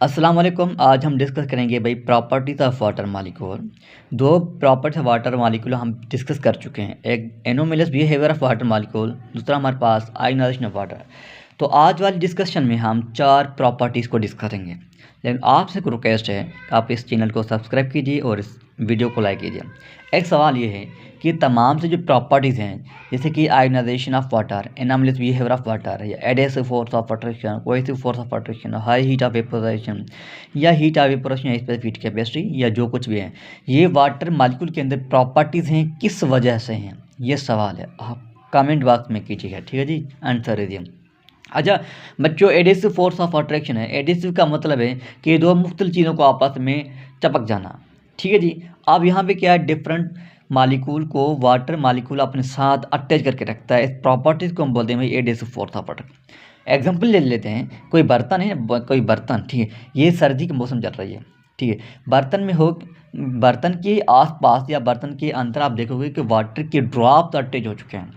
अस्सलाम वालेकुम। आज हम डिस्कस करेंगे भाई प्रॉपर्टीज ऑफ वाटर मॉलिक्यूल। दो प्रॉपर्टीज ऑफ वाटर मॉलिक्यूल हम डिस्कस कर चुके हैं, एक anomalous behaviour of water molecule, दूसरा हमारे पास आयोनाइजेशन ऑफ वाटर। तो आज वाली डिस्कशन में हम चार प्रॉपर्टीज़ को डिस्कस करेंगे, लेकिन आपसे एक रिक्वेस्ट है, आप इस चैनल को सब्सक्राइब कीजिए और इस वीडियो को लाइक कीजिए। एक सवाल ये है कि तमाम से जो प्रॉपर्टीज़ हैं, जैसे कि ionization of water, anomalous behaviour of water, या adhesive force of attraction, cohesive force of attraction, high heat of vaporization या हीट ऑफ वेपोरेशन या स्पेसिफिक हीट कैपेसिटी, या जो कुछ भी है, ये वाटर मॉलिक्यूल के अंदर प्रॉपर्टीज़ हैं, किस वजह से हैं, ये सवाल है। आप कमेंट बॉक्स में कीजिएगा, ठीक है जी, आंसर दीजिए। अच्छा बच्चों, एडेसिव फोर्स ऑफ अट्रैक्शन है। एडेसिव का मतलब है कि दो मुख्तलिफ चीज़ों को आपस में चपक जाना, ठीक है जी। अब यहाँ पे क्या है, डिफरेंट मालिकूल को वाटर मालिकूल अपने साथ अटैच करके रखता है। इस प्रॉपर्टीज़ को हम बोलते हैं भाई adhesive force of attraction. Example ले लेते हैं, कोई बर्तन है, कोई बर्तन, ठीक है, ये सर्दी का मौसम चल रही है, ठीक है, बर्तन के आसपास या बर्तन के अंदर आप देखोगे कि वाटर के ड्रॉप्स अटैच हो चुके हैं।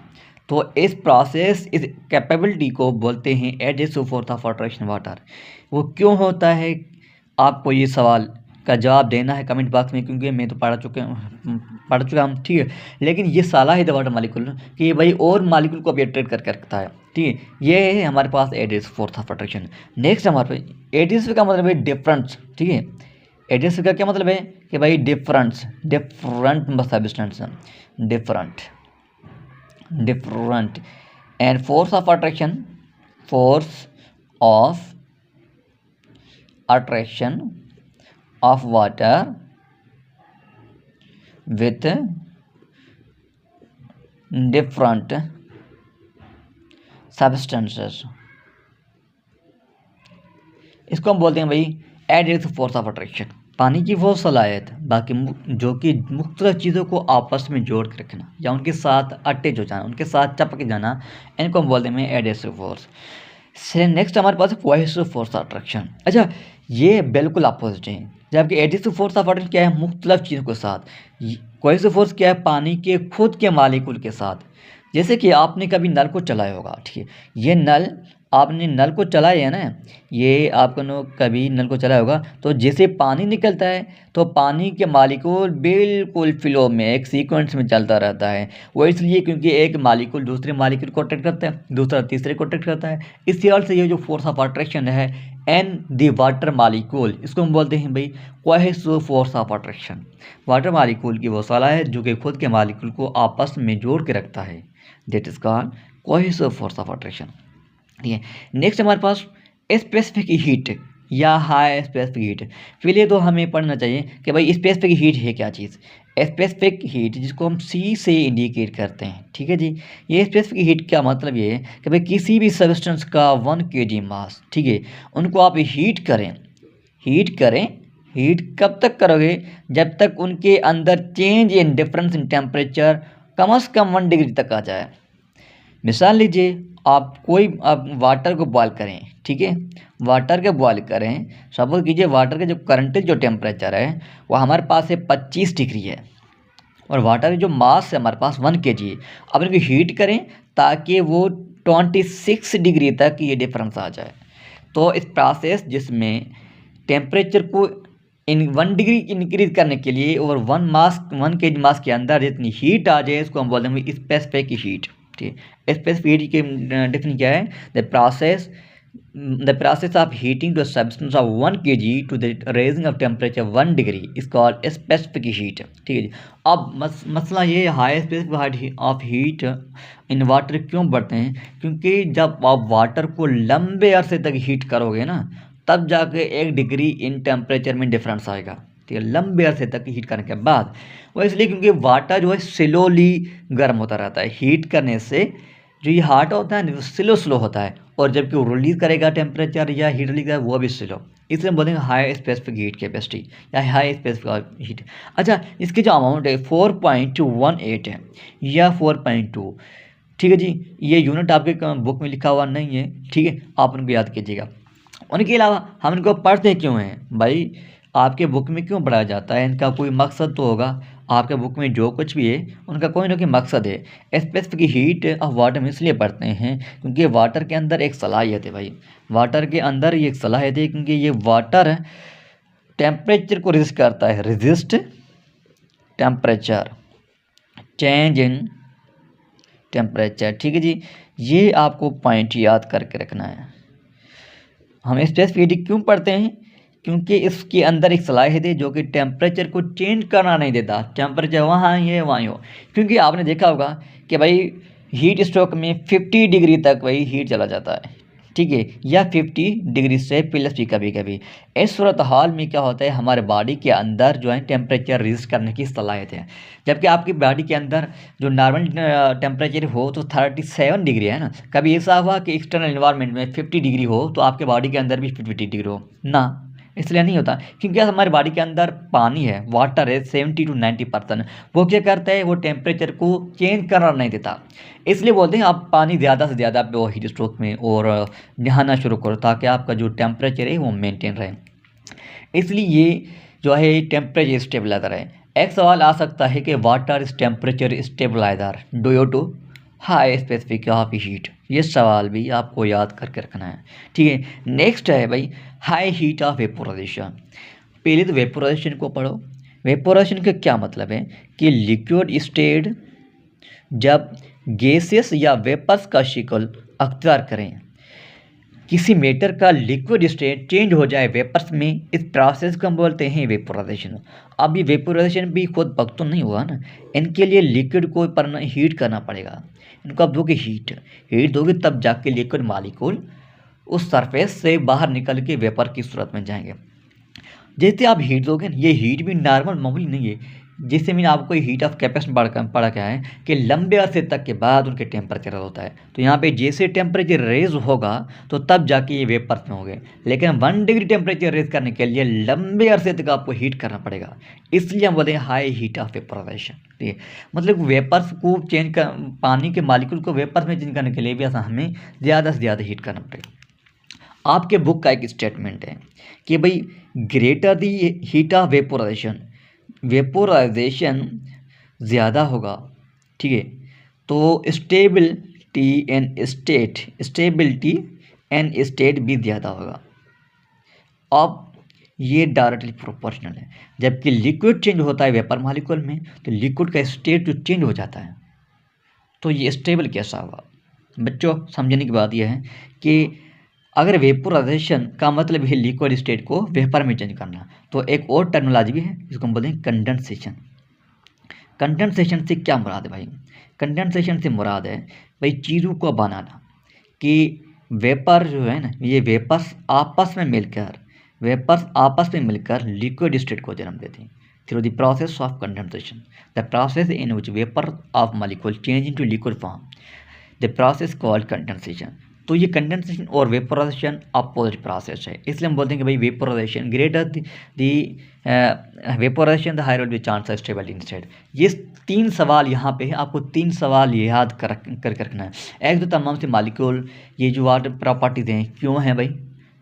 तो इस प्रोसेस, इस कैपेबिलिटी को बोलते हैं adhesive force of attraction water. वो क्यों होता है, आपको ये सवाल का जवाब देना है कमेंट बॉक्स में, क्योंकि मैं तो पढ़ चुका हूँ, ठीक है। लेकिन ये साला है वाटर मालिक्यूल कि भाई और मालिक्यूल को भी अट्रैक्ट करके रखता है, ठीक है। ये है हमारे पास adhesive force of attraction. Next हमारे पास एडेसिव का मतलब है डिफरेंस, ठीक है। एडेसिव का क्या मतलब है कि भाई different substance, different and force of attraction of water with different substances, इसको हम बोलते हैं भाई एडेसिव फोर्स ऑफ अट्रैक्शन। पानी की वो सलाहियत बाकी जो कि मुख्तलिफ चीज़ों को आपस में जोड़ के रखना या उनके साथ अटैच हो जाना, उनके साथ चपक जाना, इनको हम बोलते हैं एडेसिव फोर्स। नेक्स्ट हमारे पास है कोहेसिव फोर्स ऑफ अट्रैक्शन। अच्छा, ये बिल्कुल अपोजिट है। जबकि एडेसिव फोर्स ऑफ अट्रैक्शन क्या है, मुख्तलिफ चीज़ों के साथ। कोहेसिव फोर्स क्या है, पानी के खुद के मालिक्यूल के साथ। जैसे कि आपने कभी नल को चलाया होगा, ठीक है, ये नल आपने नल को चलाया है ना, ये आपने कभी नल को चलाया होगा, तो जैसे पानी निकलता है तो पानी के मालिक्यूल बिल्कुल फ्लो में एक सीक्वेंस में चलता रहता है। वो इसलिए क्योंकि एक मालिक्यूल दूसरे मालिक्यूल को अट्रैक्ट करता है, दूसरा तीसरे को अट्रैक्ट करता है। इस तरह से ये जो फोर्स ऑफ अट्रैक्शन है एन दी वाटर मालिक्यूल, इसको हम बोलते हैं भाई cohesive force of attraction. Water molecule की वो साला है जो कि खुद के मालिक्यूल को आपस में जोड़ के रखता है, that is called cohesive force of attraction, ठीक है। नेक्स्ट हमारे पास स्पेसिफिक हीट या हाई स्पेसिफिक हीट। पहले तो हमें पढ़ना चाहिए कि भाई स्पेसिफिक हीट है क्या चीज़। स्पेसिफिक हीट जिसको हम सी से इंडिकेट करते हैं, ठीक है जी। ये स्पेसिफिक हीट का मतलब ये है कि भाई किसी भी सब्सटेंस का 1 kg मास, ठीक है, उनको आप हीट करें। हीट कब तक करोगे, जब तक उनके अंदर change in difference in temperature कम से कम 1 डिग्री तक आ जाए। मिसाल लीजिए, आप वाटर को बॉयल करें, ठीक है, वाटर को बॉयल करें, सपोज कीजिए वाटर का जो करंट जो टेम्परेचर है वो हमारे पास है 25 डिग्री है, और वाटर का जो मास है हमारे पास 1 kg है। अब इनको हीट करें ताकि वो 26 डिग्री तक ये डिफरेंस आ जाए। तो इस प्रोसेस जिसमें टेम्परेचर को इन 1 डिग्री इंक्रीज करने के लिए और 1 kg मास के अंदर जितनी हीट आ जाए, इसको हम बोलते हैं स्पेसिफिक हीट, ठीक है। स्पेसिफिक हीट की डेफिनेशन क्या है, the process of heating to substance of 1 kg to the raising of temperature 1 degree is called specific heat, ठीक है जी। अब मसला ये high specific of heat in water क्यों बढ़ते हैं, क्योंकि जब आप वाटर को लंबे अरसे तक हीट करोगे ना, तब जाके 1 डिग्री इन टेम्परेचर में डिफरेंस आएगा, ठीक है, लंबे अरसे तक हीट करने के बाद। वो इसलिए क्योंकि वाटर जो है स्लोली गर्म होता रहता है, हीट करने से जो ये हार्ट होता है ना वो स्लो होता है, और जबकि वो रिलीज करेगा टेम्परेचर या हीट रिलीज करेगा वो भी स्लो, इसलिए हम बोलेंगे हाई स्पेसिफिक हीट कैपेसिटी या हाई स्पेसिफिक हीट। अच्छा, इसकी जो अमाउंट है 4.18 है या 4.2, ठीक है जी। ये यूनिट आपके बुक में लिखा हुआ नहीं है, ठीक है, आप उनको याद कीजिएगा। उनके अलावा हम इनको पढ़ते क्यों हैं भाई, आपके बुक में क्यों पढ़ाया जाता है, इनका कोई मकसद तो होगा। आपके बुक में जो कुछ भी है उनका कोई ना कोई मकसद है। स्पेसिफिक हीट ऑफ वाटर में इसलिए पढ़ते हैं क्योंकि वाटर के अंदर एक सलाहियत है भाई, वाटर के अंदर ये एक सलाहियत है क्योंकि ये वाटर टेम्परेचर को रेजिस्ट करता है, resist temperature, change in temperature. ठीक है जी, ये आपको पॉइंट याद करके रखना है। हम स्पेसिफिक हीट क्यों पढ़ते हैं? क्योंकि इसके अंदर एक सलाहियत है जो कि टेम्परेचर को चेंज करना नहीं देता, टेम्परेचर वहाँ ही है वहाँ ही हो। क्योंकि आपने देखा होगा कि भाई हीट स्ट्रोक में 50 डिग्री तक भाई हीट चला जाता है, ठीक है, या 50 डिग्री से प्लस भी कभी कभी। इस सूरत हाल में क्या होता है, हमारे बॉडी के अंदर जो है टेम्परेचर रेजिस्ट करने की सलाहियत है। जबकि आपकी बॉडी के अंदर जो नॉर्मल टेम्परेचर हो तो 37 डिग्री है ना। कभी ऐसा हुआ कि एक्सटर्नल इन्वायरमेंट में 50 डिग्री हो तो आपके बॉडी के अंदर भी 50 डिग्री हो ना? इसलिए नहीं होता, क्योंकि हमारी बॉडी के अंदर पानी है, वाटर है 70 to 90%। वो क्या करता है, वो टेम्परेचर को चेंज करना नहीं देता। इसलिए बोलते हैं आप पानी ज़्यादा से ज़्यादा वो हीट स्ट्रोक में और नहाना शुरू करो ताकि आपका जो टेम्परेचर है वो मेंटेन रहे। इसलिए ये जो है टेम्परेचर स्टेबलाइजर है। एक सवाल आ सकता है कि water is temperature stabilizer due to high specific of heat. ये सवाल भी आपको याद करके रखना है, ठीक है। नेक्स्ट है भाई हाई हीट ऑफ वेपोराइजेशन। पहले तो वेपोराइजेशन को पढ़ो। वेपोराइजेशन का क्या मतलब है कि लिक्विड स्टेट जब गैसेस या वेपर्स का शिकल अख्तियार करें, किसी मैटर का लिक्विड स्टेट चेंज हो जाए वेपर्स में, इस प्रोसेस को हम बोलते हैं वेपोराइजेशन। अब ये वेपोराइजेशन भी खुद वक्त तो नहीं हुआ ना, इनके लिए लिक्विड को पर हीट करना पड़ेगा। इनको आप दोगे हीट दोगे तब जाके लिक्विड मॉलिक्यूल उस सरफेस से बाहर निकल के वेपर की सूरत में जाएंगे। जैसे आप हीट दोगे ना, ये हीट भी नॉर्मल मामूली नहीं है। जैसे मैंने आपको हीट ऑफ कैपेसिटी पढ़ा क्या है कि लंबे अरसे तक के बाद उनके टेम्परेचर होता है। तो यहाँ पे जैसे टेम्परेचर रेज होगा तो तब जाके ये वेपर्स में होंगे। लेकिन 1 डिग्री टेम्परेचर रेज करने के लिए लंबे अरसे तक आपको हीट करना पड़ेगा। इसलिए हम बोलते हैं हाई हीट ऑफ वेपोराइजेशन। ठीक है, मतलब वेपर्स को चेंज कर, पानी के मालिक्यूल को वेपर्स में चेंज करने के लिए भी ऐसा हमें ज़्यादा से ज़्यादा हीट करना पड़ेगा। आपके बुक का एक स्टेटमेंट है कि भाई greater the heat of vaporisation ज़्यादा होगा, ठीक है, तो स्टेबिलिटी एंड स्टेट भी ज़्यादा होगा। अब ये डायरेक्टली प्रोपोर्शनल है। जबकि लिक्विड चेंज होता है वेपर मॉलिक्यूल में तो लिक्विड का स्टेट जो चेंज हो जाता है, तो ये स्टेबल कैसा होगा? बच्चों समझने की बात यह है कि अगर वेपोराइजेशन का मतलब है लिक्विड स्टेट को वेपर में चेंज करना, तो एक और टर्मिनोलॉजी भी है जिसको हम बोलते हैं कंडेंसेशन। कंडेंसेशन से क्या मुराद है भाई? कंडेंसेशन से मुराद है भाई चीज़ों को बनाना कि वेपर जो है ना, ये वेपर्स आपस में मिलकर लिक्विड स्टेट को जन्म देते हैं through the process of condensation, the process in which vapour of molecule change into liquid form, the process called condensation. तो ये कंडेंसेशन और वेपोराइजेशन अपोजिट प्रोसेस है। इसलिए हम बोलते हैं कि भाई vaporization greater the vaporization the higher will be chance of stability in state. ये 3 सवाल यहाँ पे है, आपको 3 सवाल याद कर रखना है। एक तो तमाम से मॉलिक्यूल ये जो वाटर प्रॉपर्टीज़ हैं क्यों हैं भाई,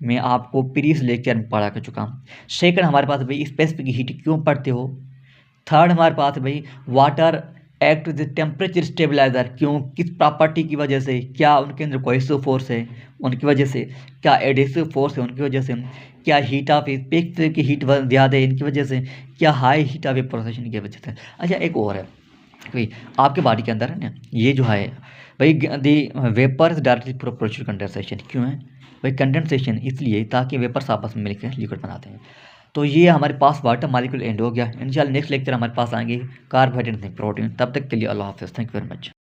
मैं आपको प्रीवियस लेक्चर में पढ़ा कर चुका हूँ। सेकंड हमारे पास भाई स्पेसिफिक हीट क्यों पढ़ते हो। थर्ड हमारे पास भाई water act with temperature stabilizer क्यों, किस प्रॉपर्टी की वजह से, क्या उनके अंदर कोहेसिव फोर्स है उनकी वजह से, क्या एडेसिव फोर्स है उनकी वजह से, क्या हीट ऑफ स्पेक्स की हीट ज़्यादा है इनकी वजह से, क्या हाई हीट ऑफ वेपोराइजेशन की वजह से। अच्छा एक और है भाई आपके बॉडी के अंदर है ना, ये जो है भाई दी वेपर्स डायरेक्टली प्रोपोर्शनल कंडेंसेशन क्यों है भाई? कंडेंसेशन इसलिए ताकि वेपर्स आपस में मिलकर लिक्विड बनाते हैं। तो ये हमारे पास वाटर मॉलिक्यूल एंड हो गया। इंशाल्लाह नेक्स्ट लेक्चर हमारे पास आएंगे कार्बोहाइड्रेट प्रोटीन। तब तक के लिए अल्लाह हाफ़िज़, थैंक यू वेरी मच।